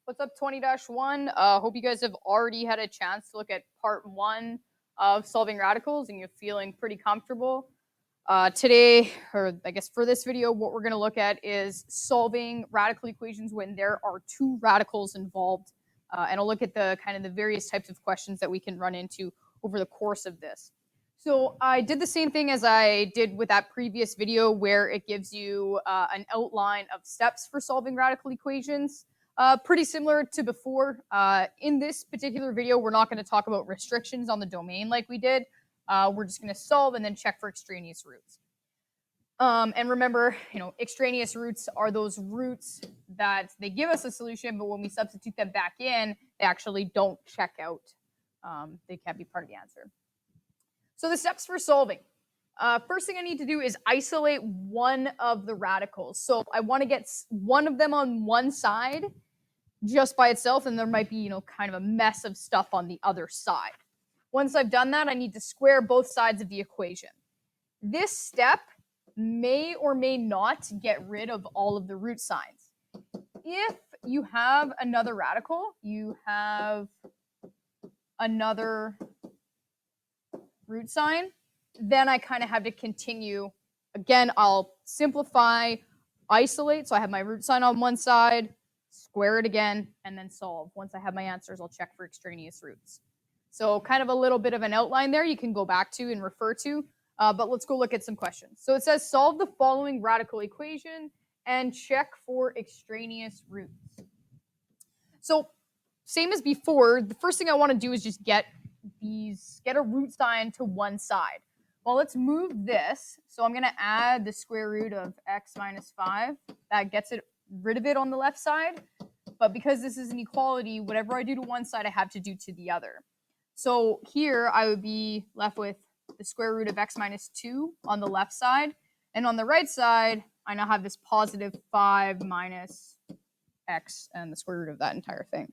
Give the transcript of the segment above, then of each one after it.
What's up, 20-1? Hope you guys have already had a chance to look at part 1 of solving radicals and you're feeling pretty comfortable. Today, or I guess for this video, what we're going to look at is solving radical equations when there are two radicals involved. And I'll look at the various types of questions that we can run into over the course of this. So I did the same thing as I did with that previous video where it gives you an outline of steps for solving radical equations. Pretty similar to before. In this particular video, we're not going to talk about restrictions on the domain like we did. We're just going to solve and then check for extraneous roots. And remember, extraneous roots are those roots that they give us a solution, but when we substitute them back in, they actually don't check out. They can't be part of the answer. So the steps for solving. First thing I need to do is isolate one of the radicals. So I want to get one of them on one side just by itself, and there might be, kind of a mess of stuff on the other side. Once I've done that, I need to square both sides of the equation. This step may or may not get rid of all of the root signs. If you have another radical, you have another root sign, then I kind of have to continue. Again, I'll simplify, isolate, so I have my root sign on one side, square it again, and then solve. Once I have my answers, I'll check for extraneous roots. So kind of a little bit of an outline there you can go back to and refer to, but let's go look at some questions. So it says, solve the following radical equation and check for extraneous roots. So same as before, the first thing I want to do is just get a root sign to one side. Well, let's move this. So I'm going to add the square root of x minus 5. That gets rid of it on the left side. But because this is an equality, whatever I do to one side, I have to do to the other. So here I would be left with the square root of x minus 2 on the left side. And on the right side, I now have this positive 5 minus x and the square root of that entire thing.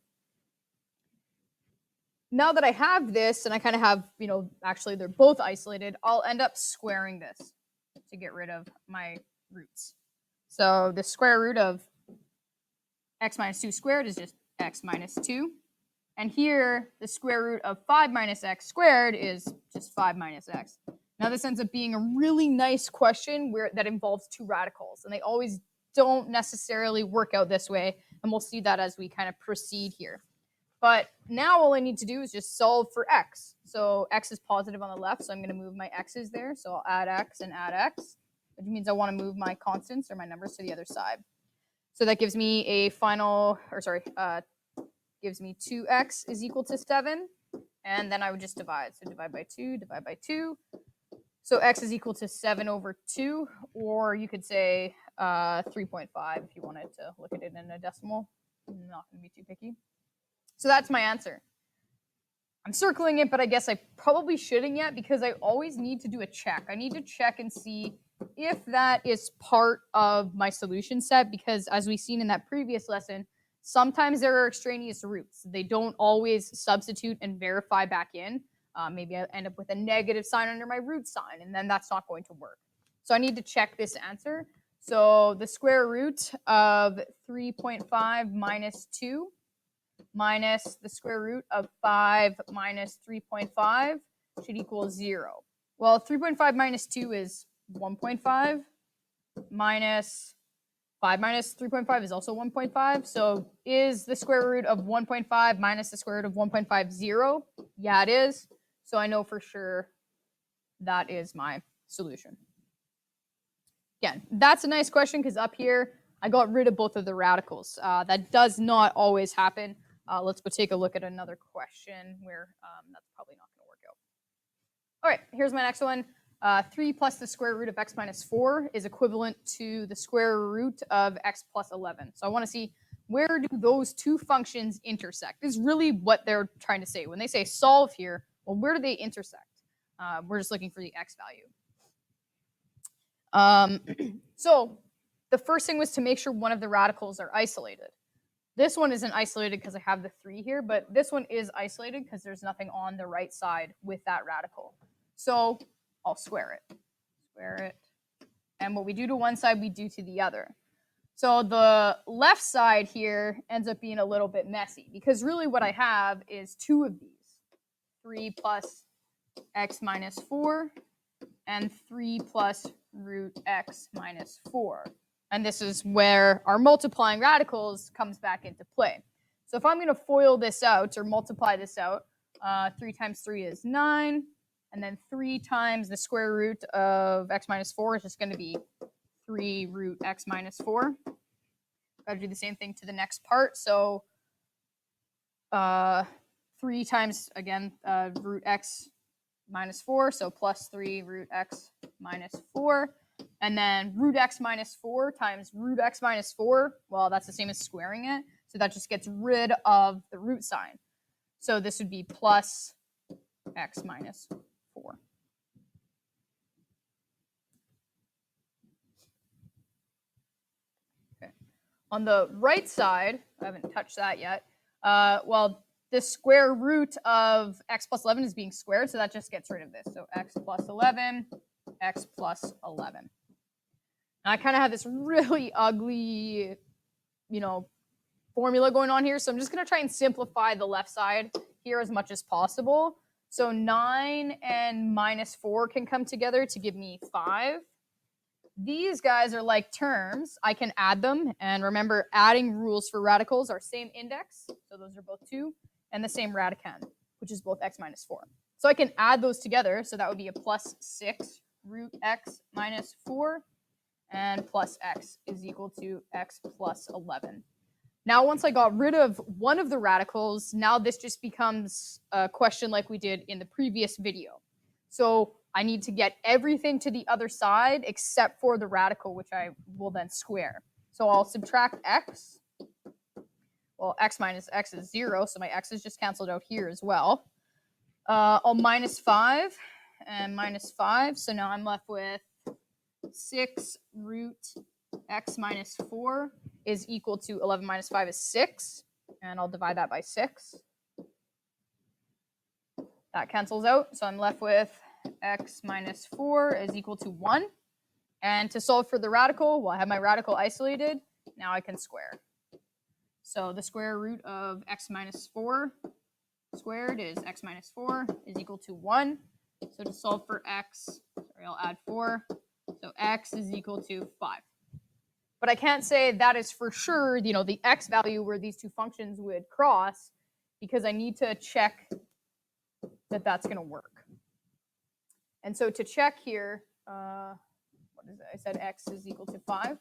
Now that I have this, and I kind of have, actually they're both isolated, I'll end up squaring this to get rid of my roots. So the square root of x minus 2 squared is just x minus 2. And here, the square root of 5 minus x squared is just 5 minus x. Now this ends up being a really nice question that involves two radicals, and they always don't necessarily work out this way, and we'll see that as we kind of proceed here. But now all I need to do is just solve for x. So x is positive on the left, so I'm going to move my x's there. So I'll add x and add x, which means I want to move my constants or my numbers to the other side. So that gives me gives me 2x is equal to 7. And then I would just divide. So divide by 2, divide by 2. So x is equal to 7 over 2, or you could say 3.5 if you wanted to look at it in a decimal. I'm not going to be too picky. So that's my answer. I'm circling it, but I guess I probably shouldn't yet because I always need to do a check. I need to check and see if that is part of my solution set, because as we've seen in that previous lesson, sometimes there are extraneous roots. They don't always substitute and verify back in. Maybe I end up with a negative sign under my root sign, and then that's not going to work. So I need to check this answer. So the square root of 3.5 minus 2 minus the square root of 5 minus 3.5 should equal 0. Well, 3.5 minus 2 is 1.5, minus 5 minus 3.5 is also 1.5. So is the square root of 1.5 minus the square root of 1.5 0? Yeah, it is. So I know for sure that is my solution. Again, that's a nice question because up here, I got rid of both of the radicals. That does not always happen. Let's go take a look at another question where that's probably not going to work out. All right, here's my next one. 3 plus the square root of x minus 4 is equivalent to the square root of x plus 11. So I want to see, where do those two functions intersect? This is really what they're trying to say. When they say solve here, well, where do they intersect? We're just looking for the x value. So the first thing was to make sure one of the radicals are isolated. This one isn't isolated because I have the 3 here, but this one is isolated because there's nothing on the right side with that radical. So I'll square it. And what we do to one side, we do to the other. So the left side here ends up being a little bit messy because really what I have is two of these. 3 plus x minus 4 and 3 plus root x minus 4. And this is where our multiplying radicals comes back into play. So if I'm going to FOIL this out or multiply this out, 3 times 3 is 9, and then 3 times the square root of x minus 4 is just going to be 3 root x minus 4. Got to do the same thing to the next part. So 3 times, again, root x minus 4, so plus 3 root x minus 4. And then root x minus 4 times root x minus 4, well, that's the same as squaring it. So that just gets rid of the root sign. So this would be plus x minus 4. Okay. On the right side, I haven't touched that yet, well, the square root of x plus 11 is being squared, so that just gets rid of this. So x plus 11, x plus 11. And I kind of have this really ugly, formula going on here, so I'm just going to try and simplify the left side here as much as possible. So 9 and minus 4 can come together to give me 5. These guys are like terms. I can add them, and remember, adding rules for radicals are same index, so those are both 2, and the same radicand, which is both x minus 4. So I can add those together, so that would be a plus 6 root x minus 4, and plus x is equal to x plus 11. Now, once I got rid of one of the radicals, now this just becomes a question like we did in the previous video. So I need to get everything to the other side except for the radical, which I will then square. So I'll subtract x. Well, x minus x is 0, so my x is just canceled out here as well. I'll minus 5 and minus 5, so now I'm left with 6 root x minus 4 is equal to 11 minus 5 is 6, and I'll divide that by 6. That cancels out, so I'm left with x minus 4 is equal to 1. And to solve for the radical, well, I have my radical isolated. Now I can square. So the square root of x minus 4 squared is x minus 4 is equal to 1. So to solve for x, I'll add 4. So x is equal to 5. But I can't say that is for sure, the x value where these two functions would cross, because I need to check that that's going to work. And so to check here, what is it? I said x is equal to 5.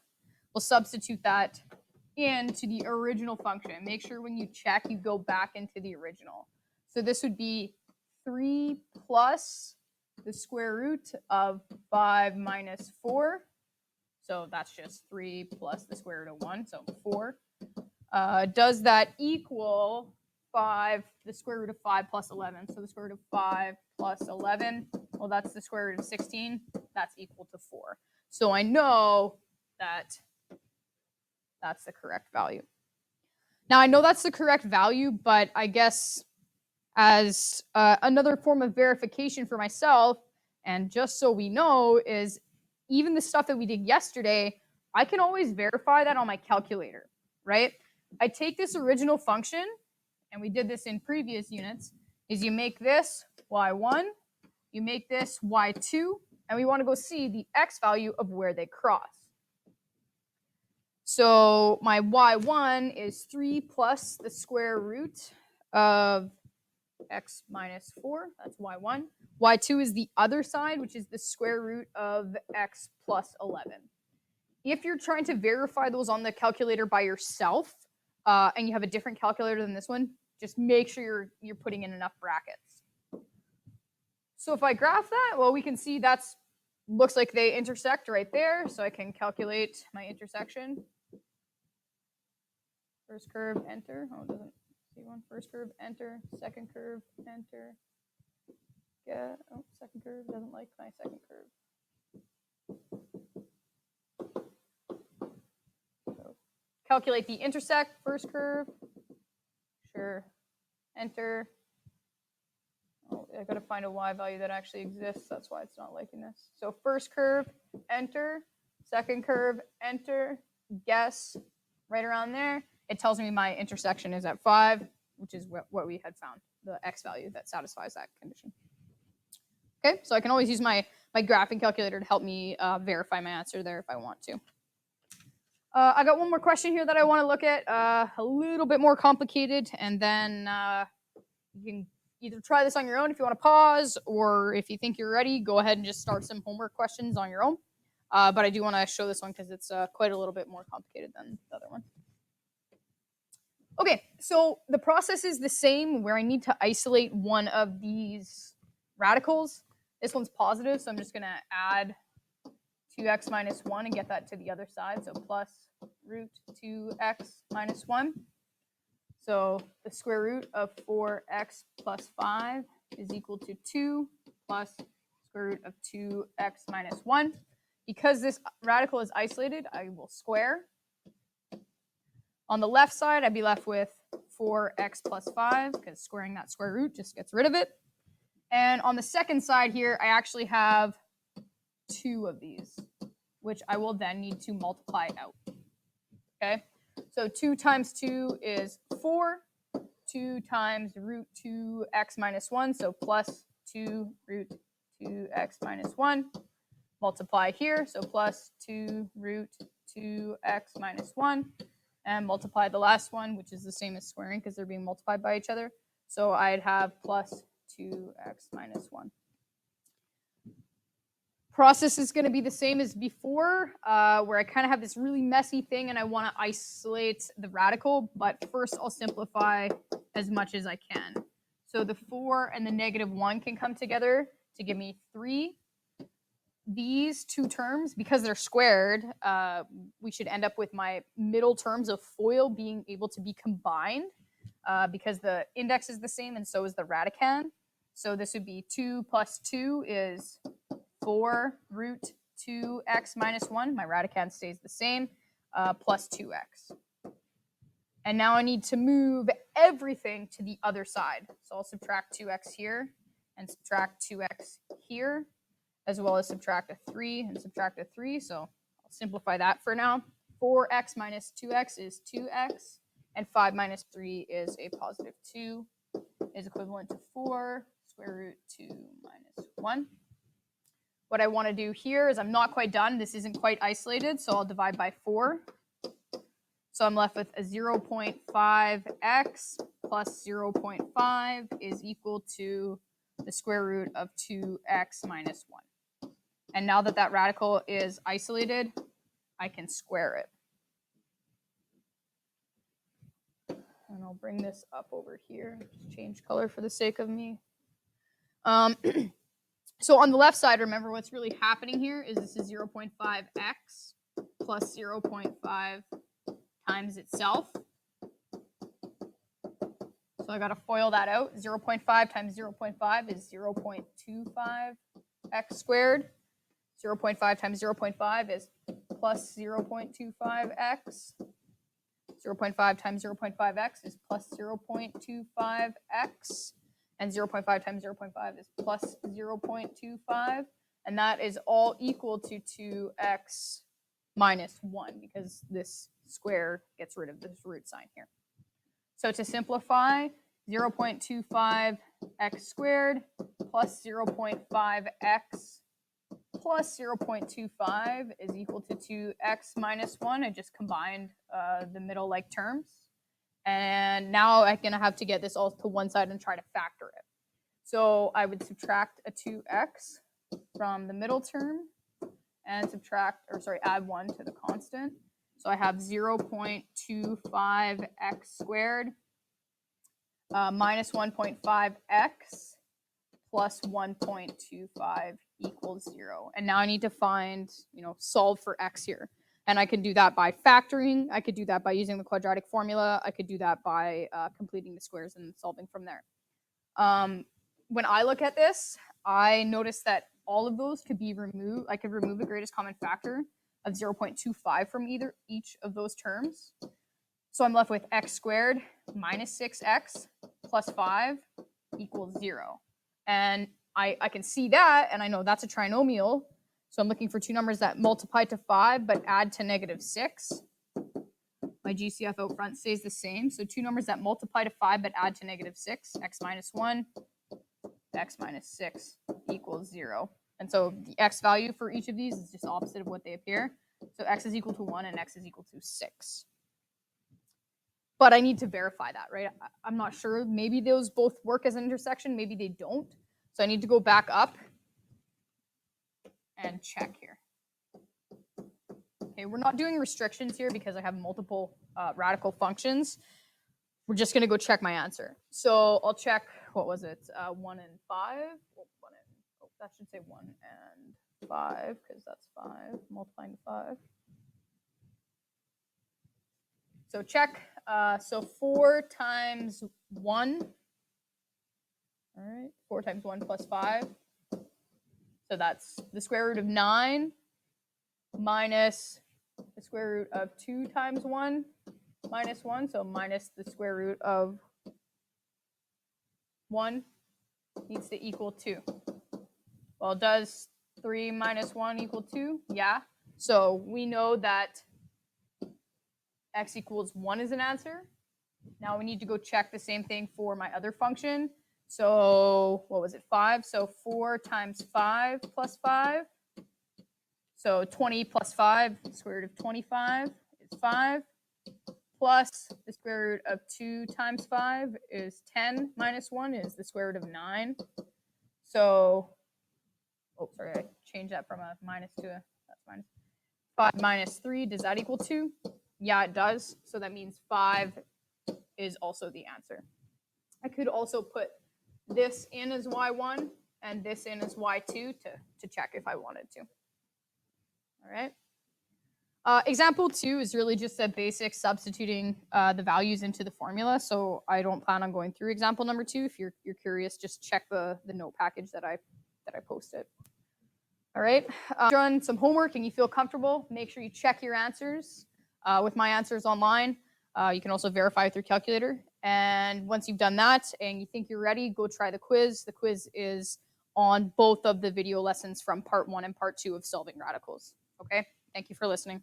We'll substitute that into the original function. Make sure when you check, you go back into the original. So this would be 3 plus the square root of 5 minus 4. So that's just 3 plus the square root of 1, so 4. Does that equal 5, the square root of 5 plus 11? So the square root of 5 plus 11, well, that's the square root of 16. That's equal to 4. So I know that that's the correct value. Now, I know that's the correct value, but I guess as another form of verification for myself, and just so we know, is even the stuff that we did yesterday, I can always verify that on my calculator, right? I take this original function, and we did this in previous units, is you make this y1, you make this y2, and we want to go see the x value of where they cross. So my y1 is 3 plus the square root of x minus 4, that's y1. y2 is the other side, which is the square root of x plus 11. If you're trying to verify those on the calculator by yourself, and you have a different calculator than this one, just make sure you're putting in enough brackets. So if I graph that, well, we can see that's looks like they intersect right there, so I can calculate my intersection. First curve, enter. Oh, it doesn't see one. First curve, enter. Second curve, enter. Second curve doesn't like my second curve. So calculate the intersect. First curve. Sure. Enter. Oh, I gotta find a y value that actually exists. That's why it's not liking this. So first curve, enter. Second curve, enter. guess right around there. It tells me my intersection is at 5, which is what we had found, the x value that satisfies that condition. Okay, so I can always use my graphing calculator to help me verify my answer there if I want to. I got one more question here that I want to look at, a little bit more complicated, and then you can either try this on your own if you want to pause, or if you think you're ready, go ahead and just start some homework questions on your own. But I do want to show this one because it's quite a little bit more complicated than the other one. Okay, so the process is the same where I need to isolate one of these radicals. This one's positive, so I'm just going to add 2x minus 1 and get that to the other side. So plus root 2x minus 1. So the square root of 4x plus 5 is equal to 2 plus square root of 2x minus 1. Because this radical is isolated, I will square. On the left side, I'd be left with 4x plus 5, because squaring that square root just gets rid of it. And on the second side here, I actually have 2 of these, which I will then need to multiply out. Okay, so 2 times 2 is 4. 2 times root 2x minus 1, so plus 2 root 2x minus 1. Multiply here, so plus 2 root 2x minus 1. And multiply the last one, which is the same as squaring because they're being multiplied by each other. So I'd have plus 2x minus 1. Process is going to be the same as before, where I kind of have this really messy thing and I want to isolate the radical, but first I'll simplify as much as I can. So the 4 and the negative 1 can come together to give me 3. These two terms, because they're squared, we should end up with my middle terms of FOIL being able to be combined because the index is the same and so is the radicand. So this would be 2 plus 2 is 4 root 2x minus 1. My radicand stays the same, plus 2x. And now I need to move everything to the other side. So I'll subtract 2x here and subtract 2x here, as well as subtract a 3 and subtract a 3. So I'll simplify that for now. 4x minus 2x is 2x, and 5 minus 3 is a positive 2, is equivalent to 4 square root 2 minus 1. What I want to do here is I'm not quite done. This isn't quite isolated, so I'll divide by 4. So I'm left with a 0.5x plus 0.5 is equal to the square root of 2x minus 1. And now that that radical is isolated, I can square it. And I'll bring this up over here. Just change color for the sake of me. So on the left side, remember what's really happening here is this is 0.5x plus 0.5 times itself. So I got to FOIL that out. 0.5 times 0.5 is 0.25x squared. 0.5 times 0.5 is plus 0.25x. 0.5 times 0.5x is plus 0.25x. And 0.5 times 0.5 is plus 0.25. And that is all equal to 2x minus 1 because this square gets rid of this root sign here. So to simplify, 0.25x squared plus 0.5x plus 0.25 is equal to 2x minus 1. I just combined the middle like terms. And now I'm going to have to get this all to one side and try to factor it. So I would subtract a 2x from the middle term and add 1 to the constant. So I have 0.25x squared minus 1.5x plus 1.25 equals 0. And now I need to find, solve for x here. And I can do that by factoring. I could do that by using the quadratic formula. I could do that by completing the squares and solving from there. When I look at this, I notice that all of those could be removed. I could remove the greatest common factor of 0.25 from each of those terms. So I'm left with x squared minus 6x plus 5 equals 0. And I can see that, and I know that's a trinomial. So I'm looking for two numbers that multiply to 5 but add to negative 6. My GCF out front stays the same. So two numbers that multiply to 5 but add to -6, x minus 1, x minus 6 equals 0. And so the x value for each of these is just opposite of what they appear. So x is equal to 1 and x is equal to 6. But I need to verify that, right? I'm not sure. Maybe those both work as an intersection. Maybe they don't. So I need to go back up and check here. Okay, we're not doing restrictions here because I have multiple radical functions. We're just going to go check my answer. So I'll check, what was it, 1 and 5? That should say 1 and 5 because that's 5 multiplying to 5. So check. So 4 times 1. All right, 4 times 1 plus 5. So that's the square root of 9 minus the square root of 2 times 1 minus 1. So minus the square root of 1 needs to equal 2. Well, does 3 minus 1 equal 2? Yeah. So we know that x equals 1 is an answer. Now we need to go check the same thing for my other function. So what was it, 5? So 4 times 5 plus 5. So 20 plus 5, the square root of 25 is 5. Plus the square root of 2 times 5 is 10 minus 1 is the square root of 9. So, oh, sorry, I changed that from a minus to a, that's minus. 5 minus 3, does that equal 2? Yeah, it does. So that means 5 is also the answer. I could also put this in as y1 and this in as y2 to check if I wanted to. All right. Example 2 is really just a basic substituting the values into the formula. So I don't plan on going through example number 2. If you're curious, just check the note package that I posted. All right. Done some homework and you feel comfortable, make sure you check your answers with my answers online. You can also verify with your calculator. And once you've done that and you think you're ready, go try the quiz. The quiz is on both of the video lessons from part 1 and part 2 of solving radicals. Okay. Thank you for listening.